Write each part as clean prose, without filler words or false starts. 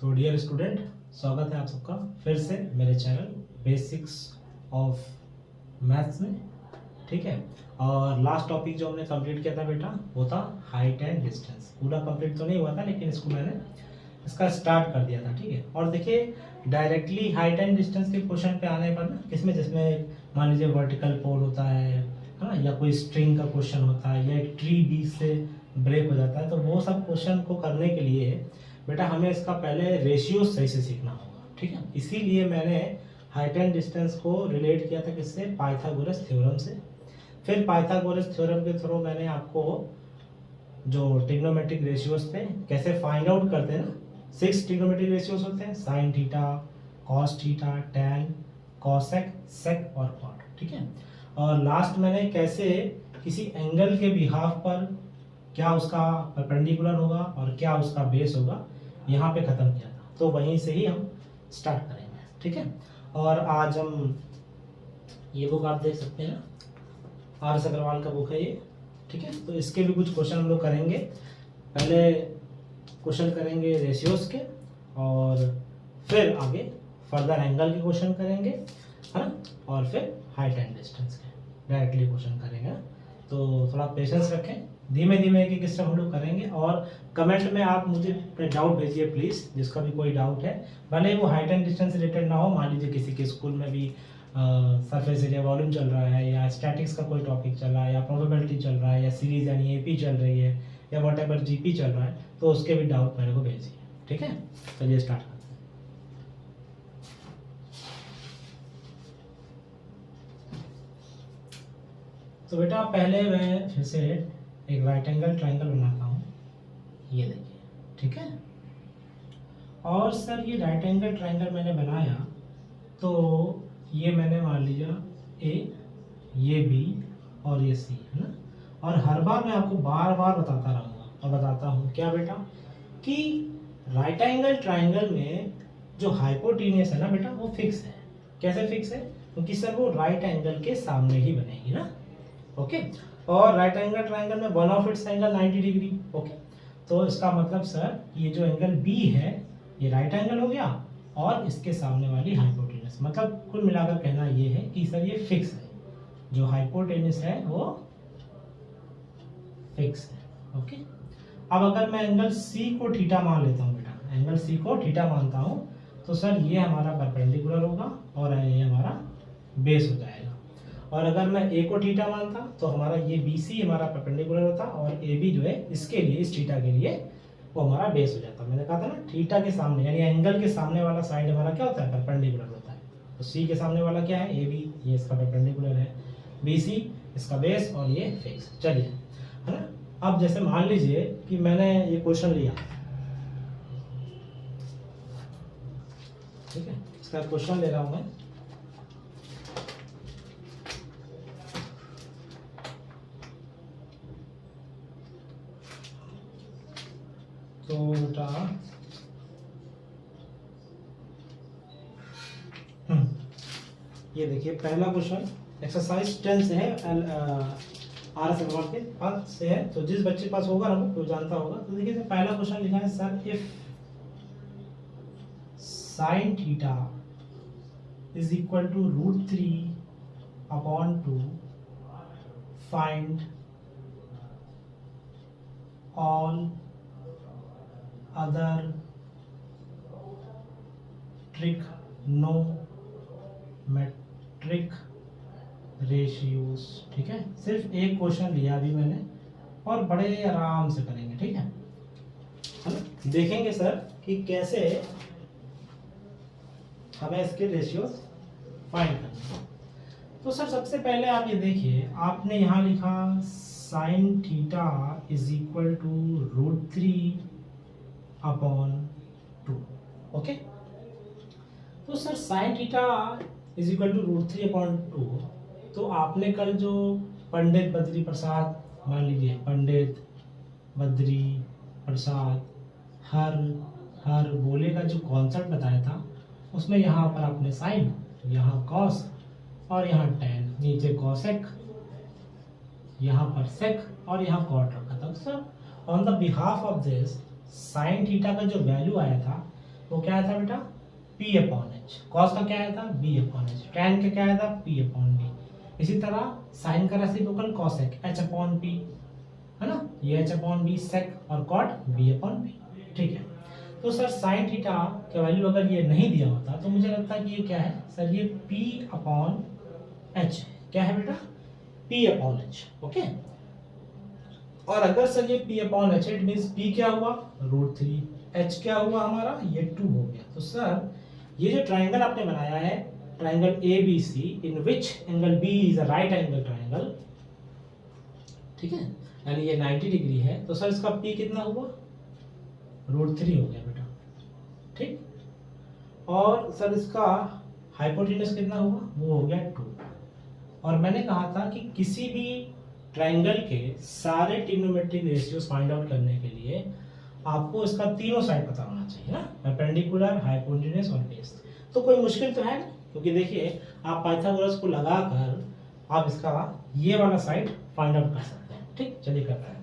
तो dear student, स्वागत है आप सबका फिर से मेरे चैनल बेसिक्स ऑफ मैथ्स में। ठीक है, और लास्ट टॉपिक जो हमने कंप्लीट किया था बेटा वो था हाइट एंड डिस्टेंस। पूरा कंप्लीट तो नहीं हुआ था लेकिन इसको मैंने इसका स्टार्ट कर दिया था। ठीक है, और देखिए डायरेक्टली हाइट एंड डिस्टेंस के क्वेश्चन पे आने पर ना किसमें जिसमें मान लीजिए वर्टिकल पोल होता है ना, या कोई स्ट्रिंग का क्वेश्चन होता है, या एक ट्री बीच से ब्रेक हो जाता है, तो वो सब क्वेश्चन को करने के लिए बेटा हमें इसका पहले रेशियो सही से सीखना होगा। ठीक है, इसीलिए मैंने हाइट एंड डिस्टेंस को रिलेट किया था किससे, पाइथागोरस थ्योरम से। फिर पाइथागोरस थ्योरम के थ्रू मैंने आपको जो ट्रिग्नोमेट्रिक रेशियोज थे कैसे फाइंड आउट करते हैं ना, 6 ट्रिग्नोमेट्रिक रेशियोज होते हैं, sine theta, cos theta, tan, cosec, sec और कॉट। ठीक है, और लास्ट मैंने कैसे किसी एंगल के बिहाफ पर क्या उसका परपेंडिकुलर होगा और क्या उसका बेस होगा यहाँ पे खत्म किया था। तो वहीं से ही हम स्टार्ट करेंगे। ठीक है, और आज हम ये बुक आप देख सकते हैं ना, आर एस अग्रवाल का बुक है ये। ठीक है, तो इसके भी कुछ क्वेश्चन हम लोग करेंगे। पहले क्वेश्चन करेंगे रेशियोज के और फिर आगे फर्दर एंगल के क्वेश्चन करेंगे, है ना, और फिर हाइट एंड डिस्टेंस के डायरेक्टली क्वेश्चन करेंगे। तो थोड़ा पेशेंस रखें, धीमे धीमे एक एक स्टेप हम लोग करेंगे। और कमेंट में आप मुझे अपने डाउट भेजिए प्लीज़, जिसका भी कोई डाउट है, भले वो हाइट एंड डिस्टेंस रिलेटेड ना हो। मान लीजिए किसी के स्कूल में भी सरफेस एरिया वॉल्यूम चल रहा है, या स्टैटिक्स का कोई टॉपिक चल रहा है, या प्रोबेबिलिटी चल रहा है, या सीरीज यानी एपी चल रही है, या वॉट एवर जीपी चल रहा है, तो उसके भी डाउट मेरे को भेजिए। ठीक है, चलिए स्टार्ट करते हैं। तो बेटा पहले मैं फिर से एक राइट एंगल ट्राइंगल बनाता हूँ, ये देखिए। ठीक है, और सर ये राइट एंगल ट्राइंगल मैंने बनाया तो ये मैंने मान लिया ए, ये बी और ये सी, है ना। और हर बार मैं आपको बार बार बताता रहूँगा और बताता हूँ क्या बेटा कि राइट एंगल ट्राइंगल में जो हाइपोटेन्यूस है ना बेटा वो फिक्स है। कैसे फिक्स है? क्योंकि सर वो राइट एंगल के सामने ही बनेगी ना। ओके, और राइट एंगल ट्राइंगल में one of its angle 90 degree. Okay, तो इसका मतलब सर ये जो एंगल बी है ये राइट एंगल हो गया और इसके सामने वाली हाइपोटेन्यूस, मतलब कुल मिलाकर कहना ये है कि सर ये फिक्स है, जो हाइपोटेन्यूस है वो फिक्स है। ओके, अब अगर मैं एंगल सी को थीटा मान लेता हूँ बेटा, एंगल सी को थीटा मानता हूँ, तो सर ये हमारा परपेंडिकुलर होगा और ये हमारा बेस हो जाएगा। और अगर मैं ए को थीटा मानता तो हमारा ये बी सी हमारा परपेंडिकुलर होता, और ए बी जो है इसके लिए, इस थीटा के लिए वो हमारा बेस हो जाता। मैंने कहा था ना थीटा के सामने यानी एंगल के सामने वाला साइड हमारा क्या होता है, परपेंडिकुलर होता है। तो सी के सामने वाला क्या है, ए बी, ये इसका परपेंडिकुलर है, बी सी इसका बेस और ये फिक्स। चलिए, है ना। अब जैसे मान लीजिए कि मैंने ये क्वेश्चन लिया, ठीक है, इसका क्वेश्चन ले रहा हूं मैं। तो बेटा ये देखिए पहला क्वेश्चन एक्सरसाइज 10 से है, आर एस अग्रवाल के पास से है, तो जिस बच्चे के पास होगा ना वो जानता होगा। तो देखिए पहला क्वेश्चन लिखा है sir, if sine theta is equal to √3/2 find all other trigonometric ratios. ठीक है, सिर्फ एक क्वेश्चन लिया अभी मैंने और बड़े आराम से करेंगे। ठीक है ना, देखेंगे सर कि कैसे हमें इसके रेशियोज फाइंड करना है। तो सर सबसे पहले आप ये देखिए, आपने यहाँ लिखा sine theta is equal to √3/2। Okay, तो sir sine theta is equal to √3/2, तो आपने कल जो पंडित बद्री प्रसाद, मान लीजिए पंडित बद्री प्रसाद हर बोले का जो कॉन्सेप्ट बताया था, उसमें यहाँ पर आपने साइन, यहाँ कॉस और यहाँ टैन, नीचे कॉसेक, यहाँ पर सेक और यहाँ कॉट रखा था। Sir on the behalf of this sine theta का जो वैल्यू आया था वो क्या आया था बेटा, P अपॉन एच। कॉस का क्या आया था, B अपॉन एच। टैन का क्या आया था, P अपॉन बी। इसी तरह साइन का reciprocal cosec H upon P, है ना, ये H अपॉन बी सेक, और कॉट B अपॉन बी। ठीक है, तो सर साइन थीटा का वैल्यू अगर ये नहीं दिया होता तो मुझे लगता है कि ये क्या है सर, ये P अपॉन एच है। क्या है बेटा, P अपॉन एच। ओके, और अगर सर ये P upon H, it means P क्या हुआ, √3, H क्या हुआ हमारा, ये 2 हो गया। तो सर ये जो ट्राइंगल आपने बनाया है, triangle ABC, in which angle B is a right angle triangle, ठीक है, यानी ये 90 डिग्री है, तो सर इसका P कितना हुआ, √3 हो गया बेटा। ठीक, और सर इसका हाइपोटेन्यूज कितना हुआ, वो हो गया 2। और मैंने कहा था कि किसी भी ट्राइंगल के सारे ट्रिग्नोमेट्रिक रेशियोज फाइंड आउट करने के लिए आपको इसका तीनों साइड पता होना चाहिए ना, परपेंडिकुलर, हाइपोटेन्यूज और बेस। तो कोई मुश्किल तो है नहीं, क्योंकि देखिए आप पाइथागोरस को लगाकर आप इसका ये वाला साइड फाइंड आउट कर सकते हैं। ठीक, चलिए करते हैं।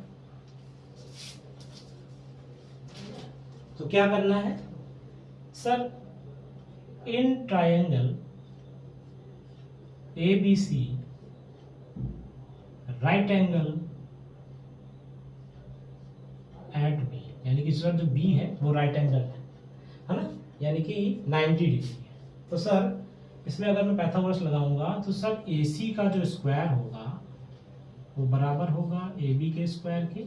तो क्या करना है sir, in triangle ABC right angle at B, यानी कि सर जो B है वो राइट एंगल है ना, यानी कि 90 डिग्री है। तो सर इसमें अगर मैं पाइथागोरस लगाऊंगा तो सर AC का जो स्क्वायर होगा वो बराबर होगा AB के स्क्वायर के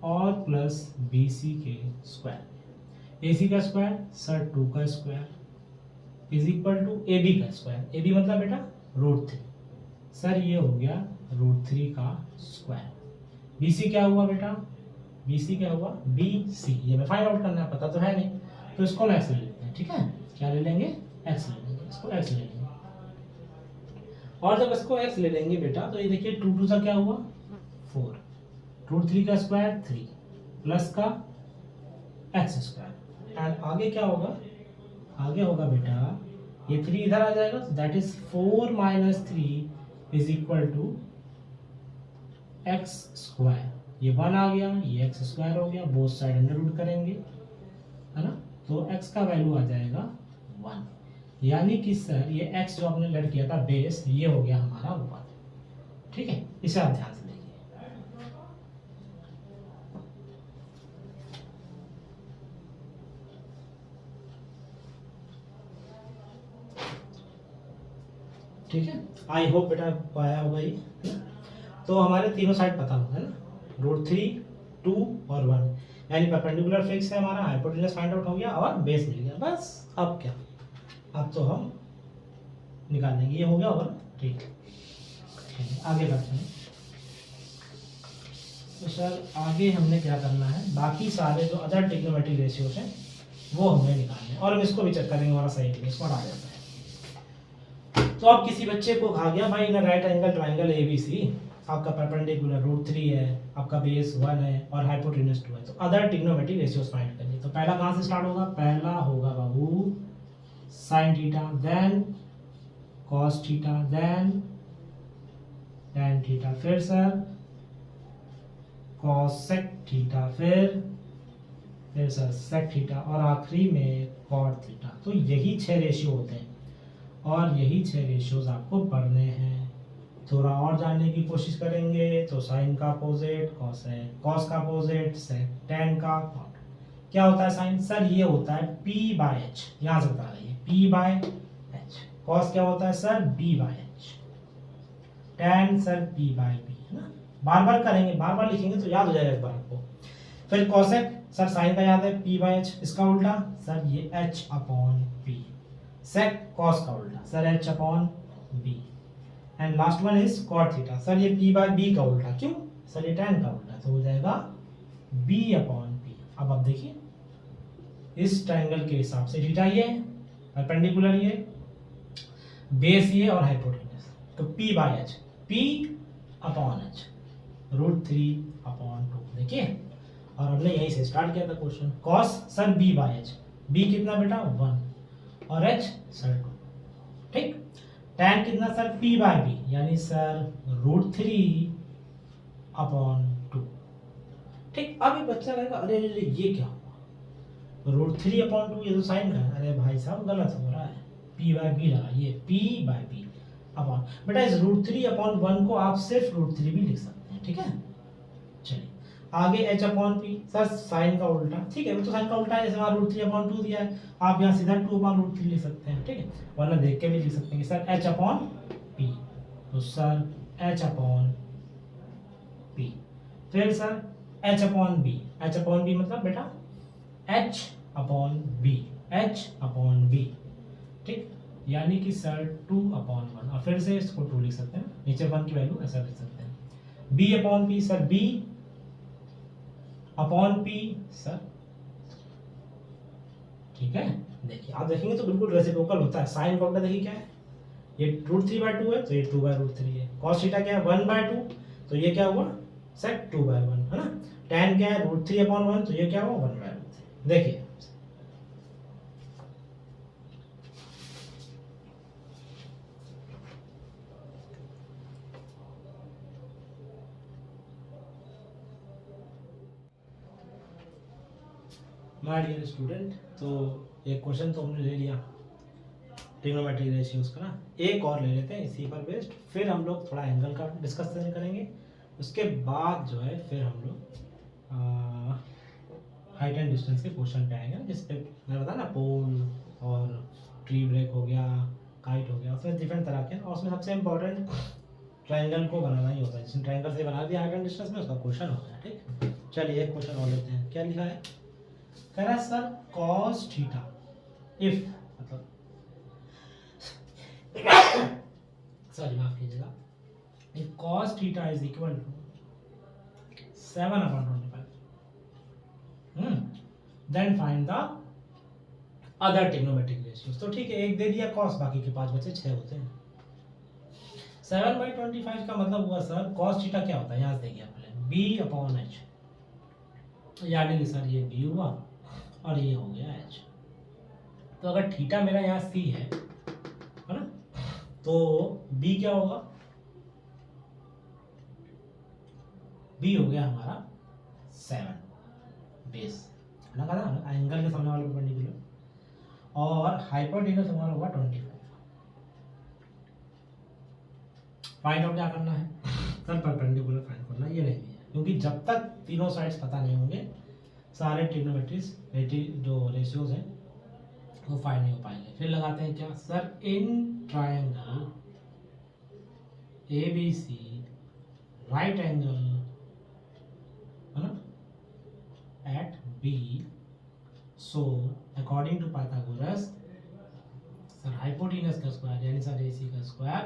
और प्लस BC के स्क्वायर। AC का स्क्वायर सर 2 का square is equal to AB का स्क्वायर। AB मतलब बेटा √3, सर ये हो गया √3 का स्क्वायर। BC क्या हुआ बेटा, BC क्या हुआ, BC, ये मैं फाइंड आउट करना है, पता तो है नहीं, तो इसको हम x ले लेते हैं। ठीक है, क्या ले लेंगे, x ले लेंगे, इसको x ले लेंगे। और जब इसको x ले लेंगे बेटा तो ये देखिए 2 2 सा क्या हुआ 4, √3 का स्क्वायर 3 प्लस का x स्क्वायर, एंड आगे क्या होगा, आगे होगा बेटा ये 3 इधर आ जाएगा, that is 4 - 3 is equal to x square. ये 1 आ गया, ये x स्क्वायर हो गया, बोथ साइड अंडर रूट करेंगे, है ना, तो x का वैल्यू आ जाएगा 1, यानी कि सर ये x जो आपने लेट किया था बेस, ये हो गया हमारा 1। ठीक है, इसे आप ध्यान से देखिए। ठीक है, आई होप बेटा पाया होगा ये। तो हमारे तीनों साइड पता होगा है ना, √3, 2 और 1, यानी परपेंडिकुलर फिक्स है हमारा, हाइपोटेन्यूज फाइंड आउट हो गया और बेस मिल गया। बस अब क्या, अब तो हम निकाल लेंगे, ये हो गया होगा ना। ठीक है, आगे बढ़ते हैं। तो सर आगे हमने क्या करना है, बाकी सारे जो अदर ट्रिग्नोमेट्रिक रेशियोज हैं वो हमें निकालने हैं, और हम इसको भी चेक करेंगे हमारा सही है, इसको हटा देता है। तो अब किसी बच्चे को कहा गया भाई in right angle triangle ABC, आपका परपेंडिकुलर √3 है, आपका बेस 1 है और हाइपोटेन्यूज 2 है, तो अदर ट्रिग्नोमेट्रिक रेशियोज फाइंड करिए। तो पहला कहाँ से स्टार्ट होगा, पहला होगा बाबू sine theta, then cos theta, then tan theta, फिर सर कॉसेक थीटा, फिर सर सेक थीटा, और आखिरी में कॉट थीटा। तो यही 6 रेशियो होते हैं और यही 6 रेशियोज आपको पढ़ने हैं। थोड़ा और जानने की कोशिश करेंगे तो साइन का अपोजिट कॉसेक, कॉस का अपोजिट सेक, टैन का कॉट। क्या होता है साइन, सर ये होता है P/H, यहां से बता रही है P/H। कॉस क्या होता है sir B/H, tan sir P/B, है ना। बार बार करेंगे, बार बार लिखेंगे तो याद हो जाएगा एक बार आपको। फिर कॉसेक सर साइन का याद है P/H, इसका उल्टा सर ये H/P, सेक कॉस का उल्टा sir H/B, and last one is cot theta, sir ये P/B का उल्टा, क्यों सर ये टैन का उल्टा, तो हो जाएगा B/P। अब आप देखिए इस ट्रायंगल के हिसाब से थीटा ये है, परपेंडिकुलर ये, बेस ये और हाइपोटेन्यूज, तो P/H, P/H √3/2। देखिए, और हमने यहीं से स्टार्ट किया था question. Cos sir B/H, B कितना बेटा 1 और H सर 2। ठीक, टैन कितना सर P/B, यानी सर √3/2। ठीक, अब ये बच्चा कहेगा अरे अरे ये क्या हुआ, √3/2 ये तो साइन का है, अरे भाई साहब गलत हो रहा है, p/b लगा, ये p/b अपॉन, बेटा इस √3/1 को आप सिर्फ √3 भी लिख सकते हैं, ठीक है। चलिए आगे h/p, सर साइन का उल्टा, ठीक है वो तो साइन का उल्टा है, जैसे वहाँ √3/2 दिया है, आप यहाँ सीधा 2/√3 लिख सकते हैं, ठीक है, वरना देख के भी लिख सकते हैं सर h/p, तो सर h/p, फिर सर h/b, h/b मतलब बेटा h/b, ठीक, यानी कि सर 2/1, और फिर से इसको 2 लिख सकते हैं, नीचे 1 की वैल्यू ऐसा लिख सकते हैं, b/p, सर b/p सर, ठीक है। देखिए आप देखेंगे तो बिल्कुल रेसिप्रोकल होता है, साइन का उल्टा देखिए क्या है, ये √3/2 है तो ये 2/√3 है, cos थीटा क्या है 1/2, तो ये क्या हुआ सर 2/1 है ना, tan क्या है √3/1, तो ये क्या हुआ 1/√3। देखिए माय डियर स्टूडेंट, तो एक क्वेश्चन तो हमने ले लिया ट्रिग्नोमेट्री रेशियोज का ना, एक और ले लेते हैं इसी पर बेस्ड, फिर हम लोग थोड़ा एंगल का डिस्कशन करेंगे, उसके बाद जो है फिर हम लोग हाइट एंड डिस्टेंस के क्वेश्चन पे आएंगे, जिस पे मैंने बताया ना पोल और ट्री ब्रेक हो गया, काइट हो गया, उसमें डिफरेंट तरह के, और उसमें सबसे इम्पोर्टेंट ट्रायंगल को बनाना ही होता है, जिसने ट्रायंगल से बना दिया हाइट एंड डिस्टेंस में उसका क्वेश्चन हो गया, ठीक। चलिए एक क्वेश्चन और लेते हैं, क्या लिखा है, कह रहा है सर cos थीटा इफ, मतलब सॉरी माफ कीजिएगा, if cos theta is equal to 7/25, then find the other trigonometric ratios. तो ठीक है, एक दे दिया cos, बाकी के 5 बचे 6 होते हैं। 7/25 का मतलब हुआ सर cos थीटा क्या होता है, यहाँ से देखिए पहले b/h, यानी कि सर ये b हुआ और ये हो गया h। तो अगर थीटा मेरा यहाँ c है ना, तो b क्या होगा, b हो गया हमारा 7 बेस लगा ना, एंगल के सामने वाले परपेंडिकुलर, और हाइपोटेन्यूज हमारा होगा 25। फाइंड आउट क्या करना है सर, परपेंडिकुलर फाइंड करना, ये नहीं है क्योंकि जब तक तीनों साइड्स पता नहीं होंगे सारे ट्रिग्नोमेट्रीज जो रेशियोज हैं वो फाइंड नहीं हो पाएंगे। फिर लगाते हैं क्या sir, in triangle ABC right angle है ना at B, so according to Pythagoras sir hypotenuse का स्क्वायर यानी सर AC का square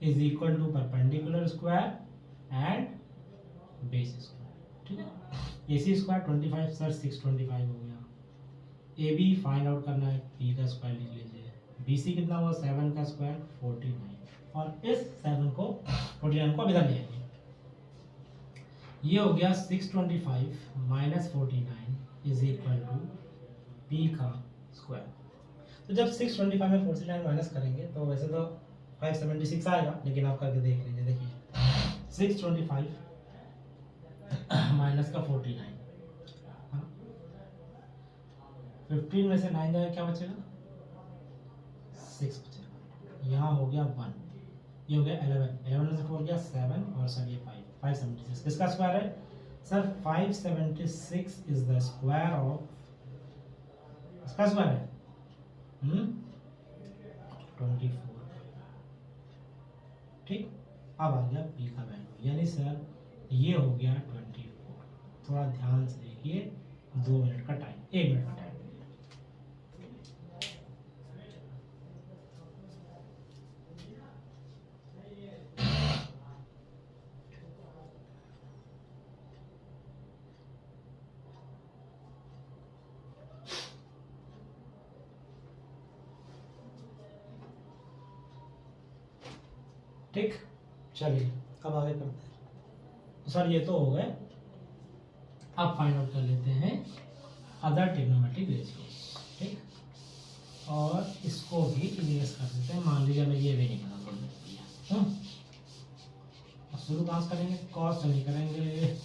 is equal to perpendicular square and base square, ठीक है। AC स्क्वायर 25 सर 625 हो गया, AB फाइंड आउट करना है, P का स्क्वायर लिख लीजिए, BC कितना हुआ 7 का स्क्वायर 49, और इस 7 को 49 को अब इधर ले आएंगे, ये हो गया 625 minus 49 is equal to P का स्क्वायर। तो जब 625 में 49 माइनस करेंगे तो वैसे तो 576 आएगा, लेकिन आप करके देख लीजिए, देखिए 625 माइनस का 49, 15 में से 9 जाएगा क्या बचेगा 6 बचेगा, यहाँ हो गया 1, ये हो गया 11 में से 4 गया 7, और सर ये 576 किसका स्क्वायर है sir, 576 is the square of, इसका स्क्वायर है 24, ठीक। अब आ गया P का वैल्यू, यानी सर ये हो गया 24। थोड़ा ध्यान से देखिए, 2 मिनट का टाइम, 1 मिनट का टाइम, ठीक। चलिए अब आगे करते हैं, तो सर ये तो हो गए, अब फाइंड आउट कर लेते हैं अदर ट्रिग्नोमेट्रिक रेशियोज, ठीक, और इसको भी इरेज कर देते हैं, मान लीजिए हमें ये भी नहीं पता थोड़ी दिया, और शुरू कहाँ से करेंगे, कॉस नहीं करेंगे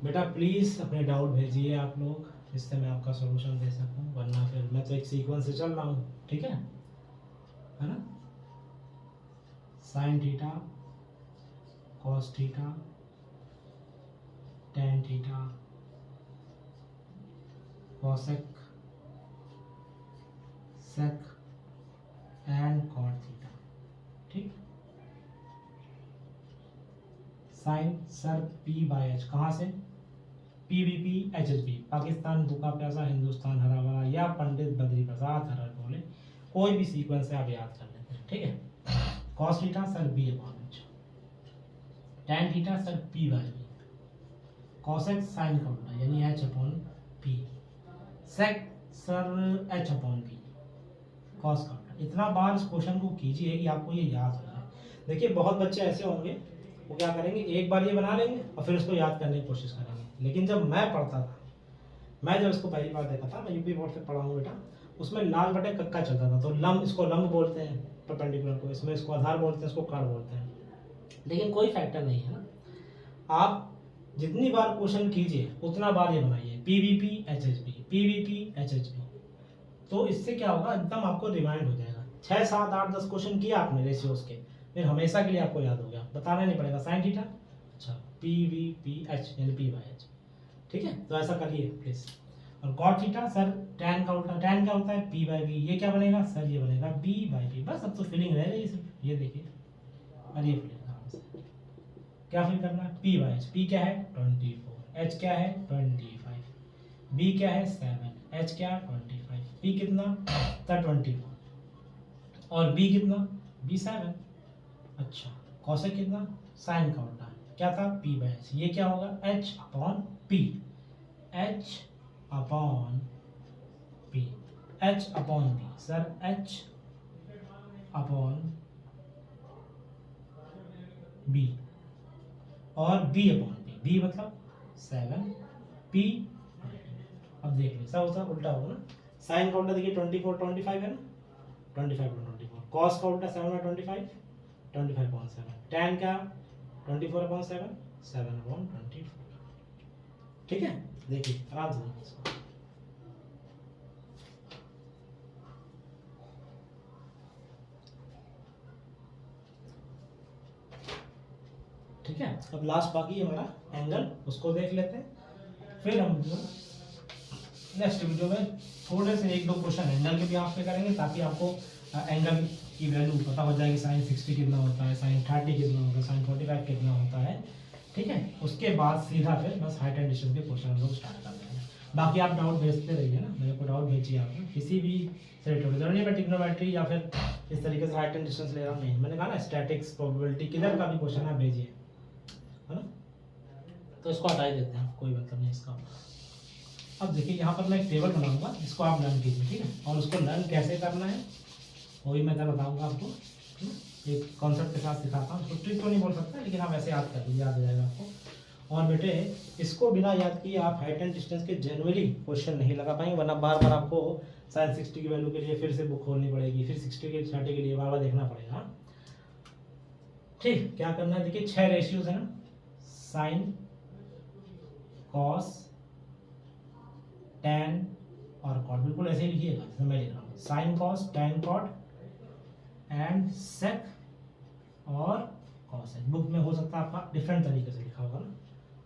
बेटा, प्लीज अपने डाउट भेजिए आप लोग, जिससे मैं आपका सॉल्यूशन दे सकूं, वरना फिर मैं तो एक सीक्वेंस से चल रहा हूँ, ठीक है ना। Sine theta, cos theta, tan theta, cosec, sec and cot theta, ठीक। Sine sir P by H, कहाँ से, पीवीपी एचएचबी, पाकिस्तान भूखा प्यासा, हिंदुस्तान हरा भरा, या पंडित बद्री प्रसाद हर बोले, कोई भी सीक्वेंस से आप याद कर लेते हैं, ठीक है। Cos theta sir B upon H, tan theta sir P by B, cosec sine का उल्टा यानी H upon P, sec sir H upon P, cos का उल्टा। इतना बार इस क्वेश्चन को कीजिए कि आपको ये याद हो जाए। देखिए बहुत बच्चे ऐसे होंगे वो क्या करेंगे, एक बार ये बना लेंगे और फिर उसको याद करने की कोशिश करेंगे। लेकिन जब मैं पढ़ता था, मैं जब इसको पहली बार देखा था, मैं यूपी बोर्ड से पढ़ा हूँ बेटा, उसमें लाल बटे कक्का चलता था। तो लंब, इसको लंब बोलते हैं परपेंडिकुलर को, इसमें इसको आधार बोलते हैं, इसको कर्ण बोलते हैं। लेकिन कोई फैक्टर नहीं है ना, आप जितनी बार क्वेश्चन कीजिए उतना बार ये बनाइए, पीवीपी एचएचबी, पीवीपी एचएचबी। तो इससे क्या होगा, एकदम आपको रिमाइंड हो जाएगा। 6 7 8 10 क्वेश्चन किया आपने रेशियोज के, फिर हमेशा के लिए आपको याद हो गया, बताना नहीं पड़ेगा। साइन थीटा, अच्छा पीवीपी एच यानी पी बाय एच, ठीक है। तो ऐसा करिए प्लीज। और कॉट थीटा सर टैन का उल्टा, टैन क्या होता है, पी बाय बी, ये क्या बनेगा सर, ये बनेगा बी बाय बी। बस अब तो फिलिंग रह गई सिर्फ, ये देखिए, और ये फिलिंग आराम से क्या फिल करना है, पी बाय एच, पी क्या है 24, एच क्या है 25, बी क्या है 7, एच क्या 25, पी कितना था 24 और बी कितना बी 7। अच्छा कॉसेक कितना, साइन का उल्टा क्या था पी बाय एच, ये क्या होगा H upon P, H upon P, H upon P sir H upon B और बी अपॉन पी, बी मतलब 7, पी। अब देख लो सब होता उल्टा होगा ना, साइन का उल्टा देखिए 24 25 है ना, 25 और 24, कॉस का उल्टा 7 और 25, 25/7, tan क्या 24/7, 7/24, ठीक है। देखिए आराम से देखिए इसको, ठीक है। अब लास्ट बाकी हमारा एंगल, उसको देख लेते हैं, फिर हम नेक्स्ट वीडियो में थोड़े से 1 2 क्वेश्चन एंगल के भी आप पे करेंगे, ताकि आपको एंगल की वैल्यू पता हो जाएगी, साइन 60 कितना होता है, साइन 30 कितना होता है, साइन 45 कितना होता है, ठीक है। उसके बाद सीधा फिर बस हाइट एंड डिस्टेंस के क्वेश्चन हम लोग स्टार्ट कर देंगे। बाकी आप डाउट भेजते रहिए ना, मेरे को डाउट भेजिए आप किसी भी से जरूरी मैं ट्रिग्नोमेट्री या फिर इस तरीके से हाइट एंड डिस्टेंस ले रहा हूँ, नहीं, मैंने कहा ना स्टैटिक्स प्रोबेबिलिटी किधर का भी क्वेश्चन आप भेजिए, है ना। तो इसको हटा ही देते हैं, कोई मतलब नहीं इसका। अब देखिए यहाँ पर मैं एक टेबल बनाऊंगा, जिसको आप लर्न कीजिए, ठीक है। और उसको लर्न कैसे करना है वो भी मैं बताऊंगा आपको, एक कॉन्सेप्ट के साथ सिखाता हूँ। उसको ट्रिक तो नहीं बोल सकता, लेकिन आप ऐसे याद कर लीजिए, याद हो जाएगा आपको। और बेटे इसको बिना याद किए आप हाइट एंड डिस्टेंस के जनरली क्वेश्चन नहीं लगा पाएंगे, वरना बार बार आपको साइन 60 की वैल्यू के लिए फिर से बुक खोलनी पड़ेगी, फिर 60 के 30 के लिए बार बार देखना पड़ेगा, ठीक। क्या करना है देखिए, 6 रेशियोज है ना, साइन, कॉस, टैन और कॉट, बिल्कुल ऐसे ही लिखिएगा जैसे मैं लिख रहा हूँ, sine cos tan cot and sec और कॉसेक। बुक में हो सकता है आपका डिफरेंट तरीके से लिखा होगा ना,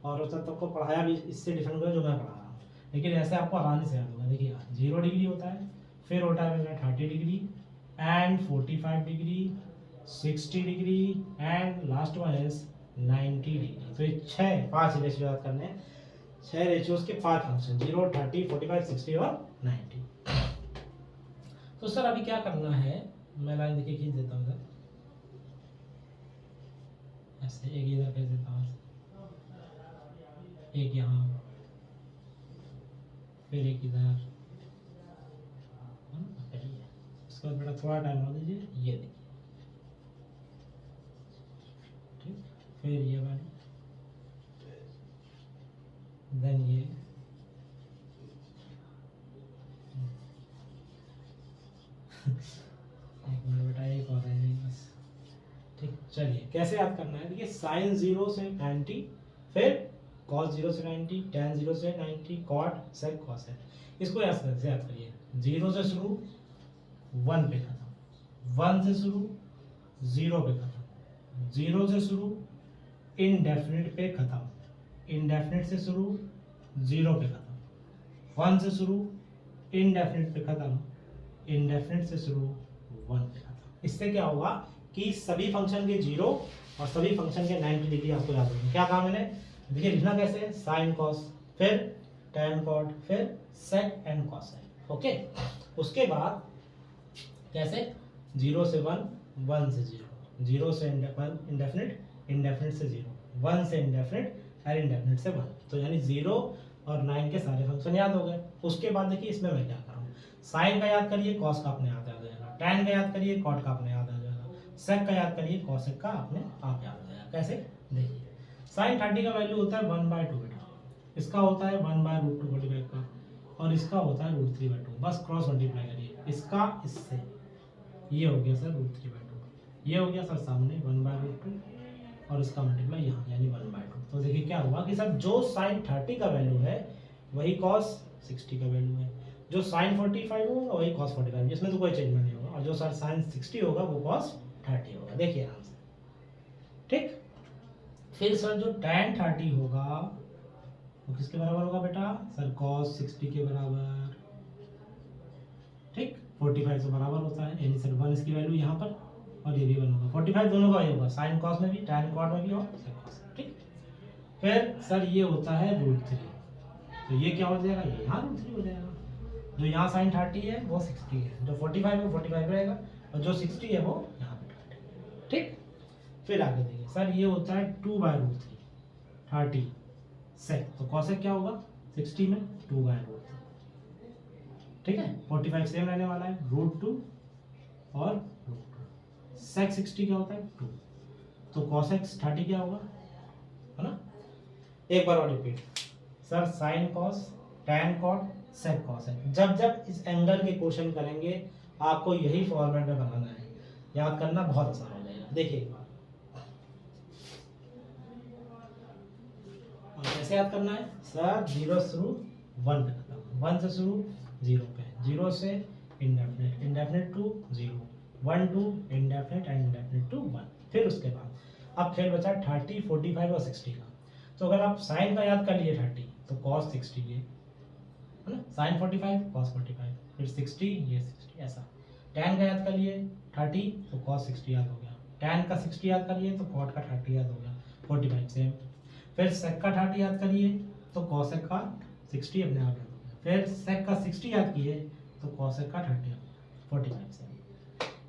और हो सकता है आपको पढ़ाया भी इससे डिफरेंट होगा जो मैं पढ़ा रहा हूँ, लेकिन ऐसे आपको आसानी से याद होगा। देखिए 0 डिग्री होता है, फिर होता है 30 degree and 45 degree, 60 degree and last one is 90 degree. तो ये 5 रेशियो याद करने हैं, 6 रेशियोज के 5 फंक्शन, 0 30 45 60 और 90। तो सर अभी क्या करना है, मैं लाइन देखिए खींच देता हूँ ऐसे, एक इधर खींच देता हूँ, एक यहाँ, फिर एक इधर, उसके बाद बेटा थोड़ा टाइम और दीजिए, ये देखिए, ठीक। फिर ये वाली, देन ये, एक मिनट बेटा, एक और है बस, ठीक। चलिए कैसे याद करना है, देखिए साइन 0 से 90, फिर कॉस 0 से 90, tan 0 से 90, कॉट सेक कॉसेक। इसको याद करिए, 0 से शुरू 1 पे खत्म, 1 से शुरू 0 पे खत्म, 0 से शुरू इनडेफिनिट पे खत्म, इनडेफिनिट से शुरू 0 पे खत्म, 1 से शुरू इनडेफिनिट पे खत्म, इनडेफिनिट से शुरू 1 पे खत्म। इससे क्या होगा कि सभी फंक्शन के 0 और सभी फंक्शन के 90 डिग्री आपको याद होंगे। क्या कहा मैंने, देखिए लिखना कैसे, साइन कॉस, फिर टैन कॉट, फिर सेक एंड कॉसेक। ओके, उसके बाद कैसे 0 से 1, 1 से 0, 0 से इंडेफिनिट, इंडेफिनिट से 0, 1 से इंडेफिनिट और इंडेफिनिट से 1। तो यानी 0 और 9 के सारे फंक्शन याद हो गए। उसके बाद देखिए इसमें मैं क्या करूँ, साइन का याद करिए, कॉस का अपने याद आ जाएगा, टैन का याद करिए, कॉट का अपने याद आ जाएगा, सेक का याद करिए, कॉसेक का अपने आप याद आ जाएगा। कैसे, देखिए साइन 30 का वैल्यू होता है 1/2 बेटा, इसका होता है 1/√2 45 का, और इसका होता है √3/2। बस क्रॉस मल्टीप्लाई करिए इसका इससे, ये हो गया सर √3/2, ये हो गया सर सामने 1/√2 और इसका मल्टीप्लाई यहाँ यानी 1/2। तो देखिए क्या हुआ कि सर जो साइन 30 का वैल्यू है वही कॉस 60 का वैल्यू है, जो साइन 45 होगा वही कॉस 45, इसमें तो कोई चेंजमेंट नहीं होगा, और जो सर साइन 60 होगा वो कॉस 30 होगा। देखिए आराम से, ठीक। फिर सर जो tan 30 होगा वो किसके बराबर होगा बेटा, सर cos 60 के बराबर, ठीक। 45 से बराबर होता है, यानी सर 1 इसकी वैल्यू यहाँ पर और ये भी 1 होगा, 45 दोनों का ही होगा, साइन कॉस में भी, टैन कॉट में भी और सेक कॉस, ठीक। फिर सर ये होता है √3, तो ये क्या हो जाएगा, ये यहाँ √3 हो जाएगा। जो यहाँ साइन 30 है वो 60 है, जो 45 है वो 45 रहेगा, और जो 60 है वो यहाँ पे 30, ठीक। फिर आगे देखिए सर ये होता है 2/√3 30 सेक, तो कॉसेक क्या होगा 60 में 2/√3, ठीक है। 45 सेम रहने वाला है, √2 और √2, सेक 60 क्या होता है 2, तो कॉसेक 30 क्या होगा, है ना। एक बार और repeat, sir sine cos, tan cot, sec cosec, जब जब इस एंगल के क्वेश्चन करेंगे आपको यही फॉर्मेट में बनाना है, याद करना बहुत आसान हो जाएगा। देखिए एक बार और कैसे याद करना है, सर 0 से शुरू 1 पे खत्म, 1 से शुरू 0 पे, 0 से indefinite, indefinite to 0, 1 to indefinite and indefinite to 1। फिर उसके बाद अब खेल बचा 30, 45 और 60 का। तो अगर आप साइन का याद कर लिए 30 तो कॉस 60 ये, है ना, साइन 45 कॉस 45, फिर 60 ये 60, ऐसा। टैन का याद कर लिए 30 तो कॉस 60 याद हो गया, टैन का 60 याद कर लिए तो कॉट का 30 याद हो गया, 45 सेम। फिर सेक का 30 याद करिए तो कॉसेक का 60 अपने आप याद हो गया, फिर सेक का 60 याद किए तो कॉसेक का 30 45 सेम।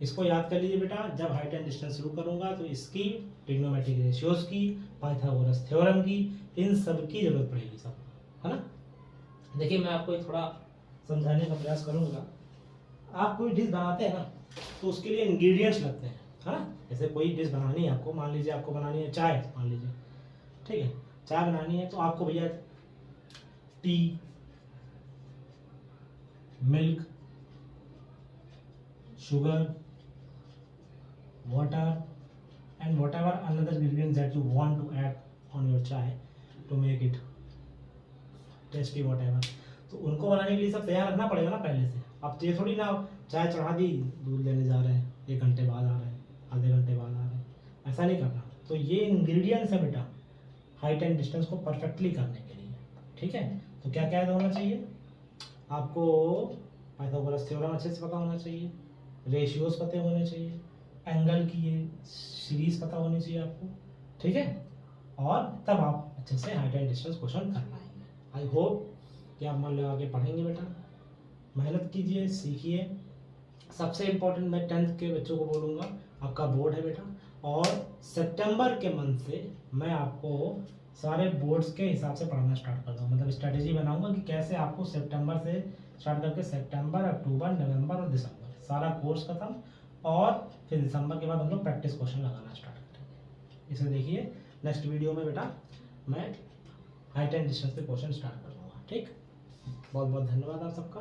इसको याद कर लीजिए बेटा, जब हाइट एंड डिस्टेंस शुरू करूंगा तो इसकी ट्रिग्नोमेट्रिक रेशियोज की, पाइथागोरस थ्योरम की, इन सब की जरूरत पड़ेगी सब, है ना। देखिए मैं आपको थोड़ा समझाने का प्रयास करूंगा। आप कोई डिश बनाते हैं ना तो उसके लिए इंग्रेडिएंट्स लगते हैं, है ना। जैसे कोई डिश बनानी है आपको, मान लीजिए आपको बनानी है चाय, मान लीजिए, ठीक है, चाय बनानी है तो आपको भैया T, milk, sugar, water and whatever another ingredients that you want to add on your chai to make it tasty whatever, तो उनको बनाने के लिए सब तैयार रखना पड़ेगा ना पहले से। अब ये थोड़ी ना चाय चढ़ा दी, दूध लेने जा रहे हैं, 1 घंटे बाद आ रहे हैं, आधे घंटे बाद आ रहे हैं, ऐसा नहीं करना। तो ये इंग्रेडिएंट्स है बेटा हाइट एंड डिस्टेंस को परफेक्टली करने के लिए, ठीक है। तो क्या क्या होना चाहिए आपको, पाइथागोरस थ्योरम अच्छे से पता होना चाहिए, रेशियोज पते होने चाहिए, एंगल की ये सीरीज पता होनी चाहिए आपको, ठीक है। और तब आप अच्छे से हाइट एंड डिस्टेंस क्वेश्चन कर पाएंगे। आई होप कि आप मन लगा के पढ़ेंगे बेटा, मेहनत कीजिए, सीखिए। सबसे इम्पोर्टेंट मैं 10th के बच्चों को बोलूँगा, आपका बोर्ड है बेटा, और सितंबर के मंथ से मैं आपको सारे बोर्ड्स के हिसाब से पढ़ाना स्टार्ट कर दूँगा, मतलब स्ट्रेटेजी बनाऊंगा कि कैसे आपको सितंबर से स्टार्ट करके सितंबर, अक्टूबर, नवंबर और दिसंबर सारा कोर्स खत्म, और फिर दिसंबर के बाद हम लोग प्रैक्टिस क्वेश्चन लगाना स्टार्ट करेंगे। इसे देखिए नेक्स्ट वीडियो में बेटा मैं हाइट एंड डिस्टेंस पे क्वेश्चन स्टार्ट कर दूँगा, ठीक। बहुत बहुत धन्यवाद आप सबका।